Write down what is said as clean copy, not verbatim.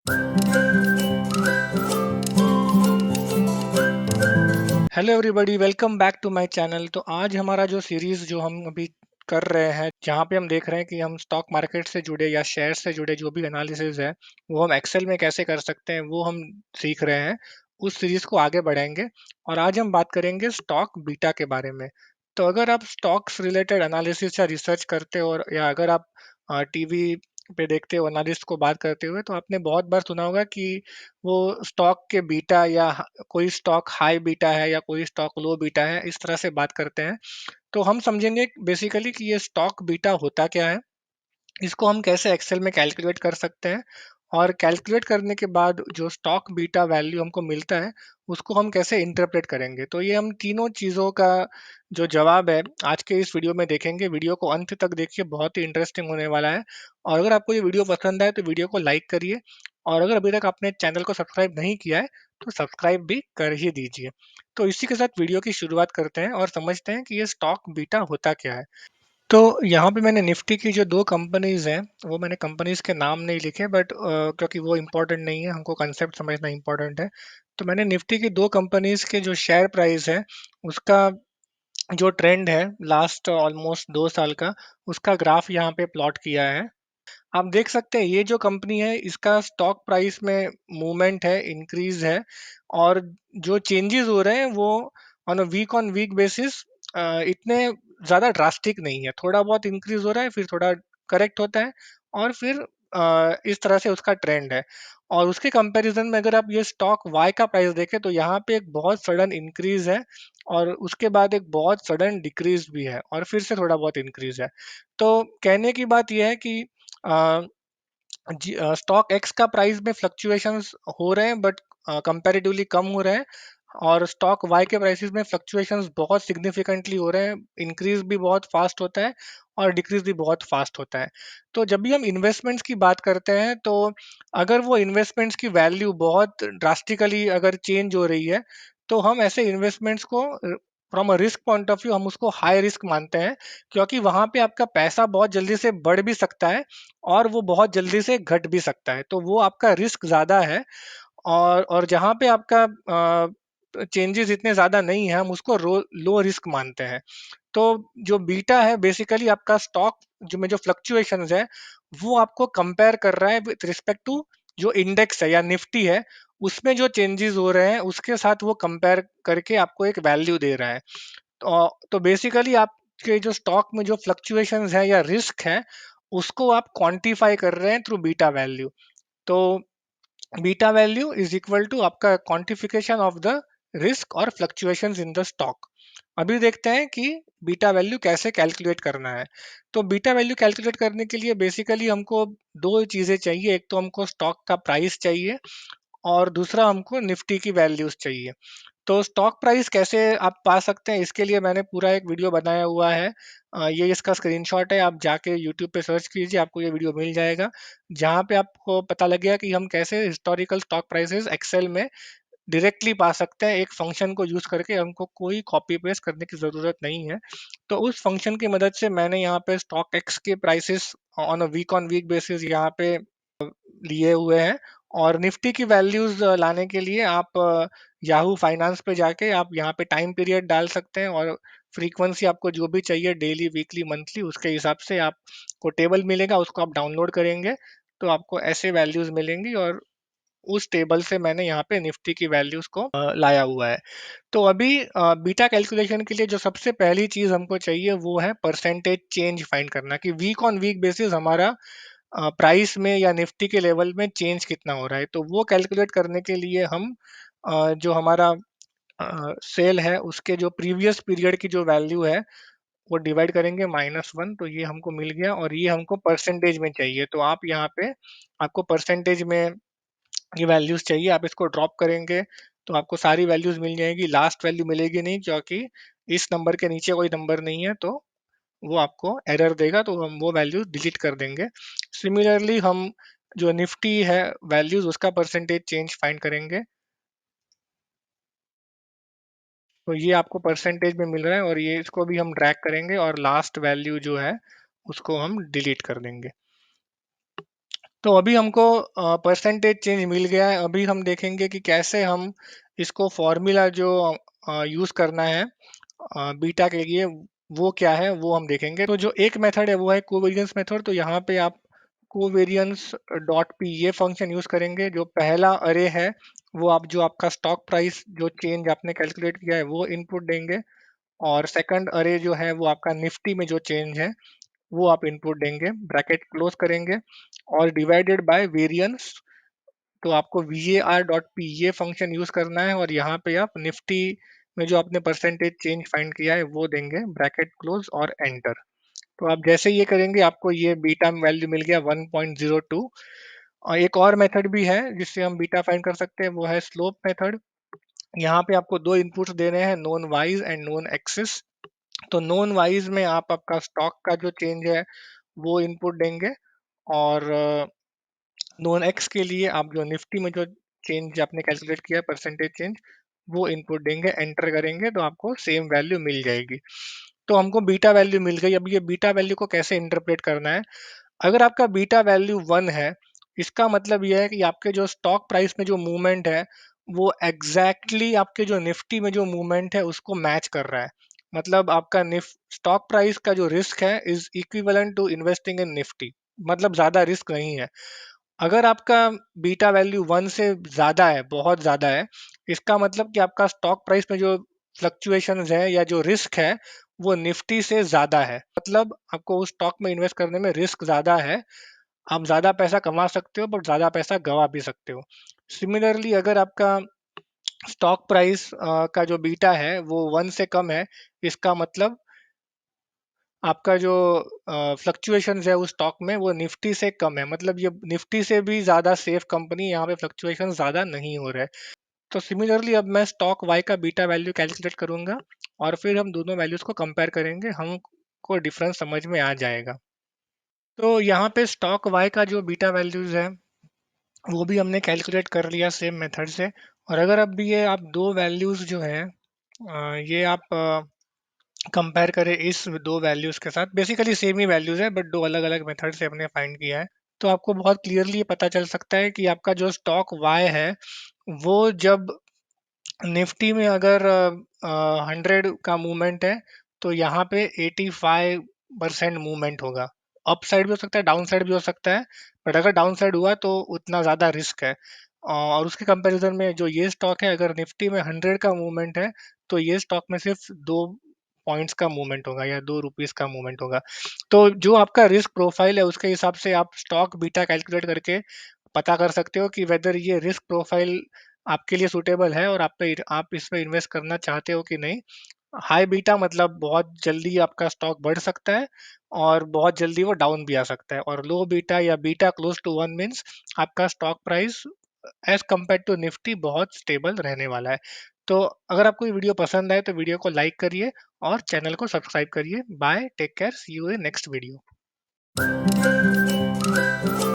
Hello everybody, welcome back to my channel. तो आज हमारा जो सीरीज़ जो हम अभी कर रहे हैं, जहाँ पे हम देख रहे हैं कि हम स्टॉक मार्केट से जुड़े या शेयर से जुड़े जो भी एनालिसिस है, वो हम एक्सेल में कैसे कर सकते हैं, वो हम सीख रहे हैं। उस सीरीज़ को आगे बढ़ाएंगे और आज हम बात करेंगे स्टॉक बीटा के बारे में। तो अगर आप स्टॉक्स रिलेटेड एनालिसिस या रिसर्च करते हो या अगर आप टीवी पे देखते हो एनालिस्ट को बात करते हुए, तो आपने बहुत बार सुना होगा कि वो स्टॉक के बीटा या कोई स्टॉक हाई बीटा है या कोई स्टॉक लो बीटा है, इस तरह से बात करते हैं। तो हम समझेंगे बेसिकली कि ये स्टॉक बीटा होता क्या है, इसको हम कैसे एक्सेल में कैलकुलेट कर सकते हैं और कैलकुलेट करने के बाद जो स्टॉक बीटा वैल्यू हमको मिलता है, उसको हम कैसे इंटरप्रेट करेंगे। तो ये हम तीनों चीज़ों का जो जवाब है आज के इस वीडियो में देखेंगे। वीडियो को अंत तक देखिए, बहुत ही इंटरेस्टिंग होने वाला है। और अगर आपको ये वीडियो पसंद आए तो वीडियो को लाइक करिए, और अगर अभी तक आपने चैनल को सब्सक्राइब नहीं किया है तो सब्सक्राइब भी कर ही दीजिए। तो इसी के साथ वीडियो की शुरुआत करते हैं और समझते हैं कि ये स्टॉक बीटा होता क्या है। तो यहाँ पे मैंने निफ्टी की जो 2 कंपनीज़ हैं, वो मैंने कंपनीज़ के नाम नहीं लिखे, बट क्योंकि वो इम्पोर्टेंट नहीं है, हमको कंसेप्ट समझना इम्पोर्टेंट है। तो मैंने निफ्टी की 2 कंपनीज़ के जो शेयर प्राइस है, उसका जो ट्रेंड है लास्ट ऑलमोस्ट 2 साल का, उसका ग्राफ यहाँ पे प्लॉट किया है। आप देख सकते हैं ये जो कंपनी है, इसका स्टॉक प्राइस में मूवमेंट है, इंक्रीज है, और जो चेंजेस हो रहे हैं वो ऑन वीक बेसिस इतने ज़्यादा ड्रास्टिक नहीं है। थोड़ा बहुत इंक्रीज हो रहा है, फिर थोड़ा करेक्ट होता है, और फिर इस तरह से उसका ट्रेंड है। और उसके कंपैरिजन में अगर आप ये स्टॉक वाई का प्राइस देखें तो यहाँ पे एक बहुत सडन इंक्रीज है, और उसके बाद एक बहुत सडन डिक्रीज भी है, और फिर से थोड़ा बहुत इंक्रीज है। तो कहने की बात यह है कि स्टॉक एक्स का प्राइस में फ्लक्चुएशंस हो रहे हैं, बट कंपैरेटिवली कम हो रहे हैं, और स्टॉक वाई के प्राइसेस में फ्लक्चुएशंस बहुत सिग्निफिकेंटली हो रहे हैं। इंक्रीज भी बहुत फास्ट होता है और डिक्रीज भी बहुत फास्ट होता है। तो जब भी हम इन्वेस्टमेंट्स की बात करते हैं, तो अगर वो इन्वेस्टमेंट्स की वैल्यू बहुत ड्रास्टिकली अगर चेंज हो रही है, तो हम ऐसे इन्वेस्टमेंट्स को from a risk point of view हम उसको हाई रिस्क मानते हैं, क्योंकि वहां पे आपका पैसा बहुत जल्दी से बढ़ भी सकता है और वो बहुत जल्दी से घट भी सकता है, तो वो आपका रिस्क ज़्यादा है। और जहाँ पे आपका चेंजेस इतने ज़्यादा नहीं है, हम उसको लो रिस्क मानते हैं। तो जो बीटा है बेसिकली आपका स्टॉक जो में जो फ्लक्चुएशंस है, वो आपको कंपेयर कर रहा है विथ रिस्पेक्ट टू जो इंडेक्स है या निफ्टी है, उसमें जो चेंजेस हो रहे हैं उसके साथ वो कंपेयर करके आपको एक वैल्यू दे रहा है। तो बेसिकली आपके जो स्टॉक में जो फ्लक्चुएशंस है या रिस्क है, उसको आप क्वांटिफाई कर रहे हैं थ्रू बीटा वैल्यू। तो beta value is equal to आपका क्वांटिफिकेशन ऑफ द रिस्क और फ्लक्चुएशंस इन द स्टॉक। अभी देखते हैं कि बीटा वैल्यू कैसे कैलकुलेट करना है। तो बीटा वैल्यू कैलकुलेट करने के लिए बेसिकली हमको दो चीज़ें चाहिए। एक तो हमको स्टॉक का प्राइस चाहिए, और दूसरा हमको निफ्टी की वैल्यूज चाहिए। तो स्टॉक प्राइस कैसे आप पा सकते हैं, इसके लिए मैंने पूरा एक वीडियो बनाया हुआ है। ये इसका स्क्रीनशॉट है, आप जाके यूट्यूब पे सर्च कीजिए, आपको ये वीडियो मिल जाएगा, जहाँ पे आपको पता लग गया कि हम कैसे हिस्टोरिकल स्टॉक प्राइसेस एक्सेल में डायरेक्टली पा सकते हैं। एक फंक्शन को यूज करके हमको कोई कॉपी पेस्ट करने की ज़रूरत नहीं है। तो उस फंक्शन की मदद से मैंने यहाँ पे स्टॉक एक्स के प्राइसेस ऑन वीक बेसिस यहाँ पे लिए हुए हैं। और निफ्टी की वैल्यूज लाने के लिए आप याहू फाइनेंस पे जाके आप यहाँ पे टाइम पीरियड डाल सकते हैं, और फ्रीक्वेंसी आपको जो भी चाहिए, डेली, वीकली, मंथली, उसके हिसाब से आपको टेबल मिलेगा, उसको आप डाउनलोड करेंगे तो आपको ऐसे वैल्यूज मिलेंगी। और उस टेबल से मैंने यहाँ पे निफ्टी की वैल्यूज को लाया हुआ है। तो अभी बीटा कैलकुलेशन के लिए जो सबसे पहली चीज हमको चाहिए वो है परसेंटेज चेंज फाइंड करना, कि वीक ऑन वीक बेसिस हमारा प्राइस में या निफ्टी के लेवल में चेंज कितना हो रहा है। तो वो कैलकुलेट करने के लिए हम जो हमारा सेल है उसके जो प्रीवियस पीरियड की जो वैल्यू है वो डिवाइड करेंगे -1, तो ये हमको मिल गया, और ये हमको परसेंटेज में चाहिए। तो आप यहाँ पे आपको परसेंटेज में ये वैल्यूज चाहिए, आप इसको ड्रॉप करेंगे तो आपको सारी वैल्यूज मिल जाएगी। लास्ट वैल्यू मिलेगी नहीं, क्योंकि इस नंबर के नीचे कोई नंबर नहीं है, तो वो आपको एरर देगा, तो हम वो वैल्यू डिलीट कर देंगे। सिमिलरली हम जो निफ्टी है वैल्यूज उसका परसेंटेज चेंज फाइंड करेंगे, तो ये आपको परसेंटेज में मिल रहा है, और ये इसको भी हम ड्रैग करेंगे और लास्ट वैल्यू जो है उसको हम डिलीट कर देंगे। तो अभी हमको परसेंटेज चेंज मिल गया है। अभी हम देखेंगे कि कैसे हम इसको फॉर्मूला जो यूज़ करना है बीटा के लिए, वो क्या है वो हम देखेंगे। तो जो एक मेथड है वो है कोवेरियंस मेथड। तो यहाँ पे आप कोवेरियंस डॉट पी ये फंक्शन यूज़ करेंगे। जो पहला अरे है वो आप जो आपका स्टॉक प्राइस जो चेंज आपने कैलकुलेट किया है वो इनपुट देंगे, और सेकंड अरे जो है वो आपका निफ्टी में जो चेंज है वो आप इनपुट देंगे, ब्रैकेट क्लोज करेंगे, और डिवाइडेड बाय वेरिएंस। तो आपको V A R dot P ये फंक्शन यूज करना है, और यहाँ पे आप निफ्टी में जो आपने परसेंटेज चेंज फाइंड किया है वो देंगे, ब्रैकेट क्लोज और एंटर। तो आप जैसे ये करेंगे आपको ये बीटा वैल्यू मिल गया 1.02। और एक और मेथड भी है जिससे हम बीटा फाइंड कर सकते हैं, वो है स्लोप मेथड। यहाँ पे आपको दो इनपुट्स देने हैं, known wise and known axis. तो नोन वाइज में आप आपका स्टॉक का जो चेंज है वो इनपुट देंगे, और नोन एक्स के लिए आप जो निफ्टी में जो चेंज आपने कैलकुलेट किया परसेंटेज चेंज वो इनपुट देंगे, एंटर करेंगे तो आपको सेम वैल्यू मिल जाएगी। तो हमको बीटा वैल्यू मिल गई। अब ये बीटा वैल्यू को कैसे इंटरप्रेट करना है? अगर आपका बीटा वैल्यू 1 है, इसका मतलब ये है कि आपके जो स्टॉक प्राइस में जो मूवमेंट है वो एग्जैक्टली आपके जो निफ्टी में जो मूवमेंट है उसको मैच कर रहा है। मतलब आपका स्टॉक प्राइस का जो रिस्क है is equivalent to investing in Nifty, मतलब ज्यादा रिस्क नहीं है। अगर आपका बीटा वैल्यू 1 से ज़्यादा है, बहुत ज़्यादा है, इसका मतलब कि आपका स्टॉक प्राइस में जो फ्लक्चुएशंस है या जो रिस्क है वो निफ्टी से ज़्यादा है। मतलब आपको उस स्टॉक में इन्वेस्ट करने में रिस्क ज़्यादा है। आप ज़्यादा पैसा कमा सकते हो बट ज़्यादा पैसा गवा भी सकते हो। सिमिलरली अगर आपका स्टॉक प्राइस का जो बीटा है वो 1 से कम है, इसका मतलब आपका जो फ्लक्चुएशंस है उस स्टॉक में वो निफ्टी से कम है। मतलब ये निफ्टी से भी ज़्यादा सेफ कंपनी, यहाँ पे फ्लक्चुएशन ज़्यादा नहीं हो रहा है। तो सिमिलरली अब मैं स्टॉक वाई का बीटा वैल्यू कैलकुलेट करूंगा, और फिर हम दोनों वैल्यूज को कंपेयर करेंगे, हमको डिफरेंस समझ में आ जाएगा। तो यहाँ पे स्टॉक वाई का जो बीटा वैल्यूज है वो भी हमने कैलकुलेट कर लिया सेम मेथड से। और अगर अब भी ये आप दो वैल्यूज जो है ये आप कंपेयर करें इस दो वैल्यूज के साथ, बेसिकली सेम ही वैल्यूज है बट दो अलग अलग मेथड से हमने फाइंड किया है, तो आपको बहुत क्लियरली पता चल सकता है कि आपका जो स्टॉक वाई है वो जब निफ्टी में अगर 100 का मूवमेंट है तो यहाँ पे 85% मूवमेंट होगा। अप साइड भी हो सकता है, डाउन साइड भी हो सकता है, बट अगर डाउन साइड हुआ तो उतना ज़्यादा रिस्क है। और उसके कंपैरिजन में जो ये स्टॉक है, अगर निफ्टी में 100 का मूवमेंट है तो ये स्टॉक में सिर्फ 2 पॉइंट्स का मूवमेंट होगा या 2 रुपीज़ का मूवमेंट होगा। तो जो आपका रिस्क प्रोफाइल है उसके हिसाब से आप स्टॉक बीटा कैलकुलेट करके पता कर सकते हो कि वेदर ये रिस्क प्रोफाइल आपके लिए सूटेबल है और आप इसमें इन्वेस्ट करना चाहते हो कि नहीं। हाई बीटा मतलब बहुत जल्दी आपका स्टॉक बढ़ सकता है और बहुत जल्दी वो डाउन भी आ सकता है, और लो बीटा या बीटा क्लोज टू 1 मीन्स आपका stock price as compare to Nifty बहुत स्टेबल रहने वाला है। तो अगर आपको ये वीडियो पसंद आए तो वीडियो को लाइक करिए और चैनल को सब्सक्राइब करिए। Bye, take care, see you in next video.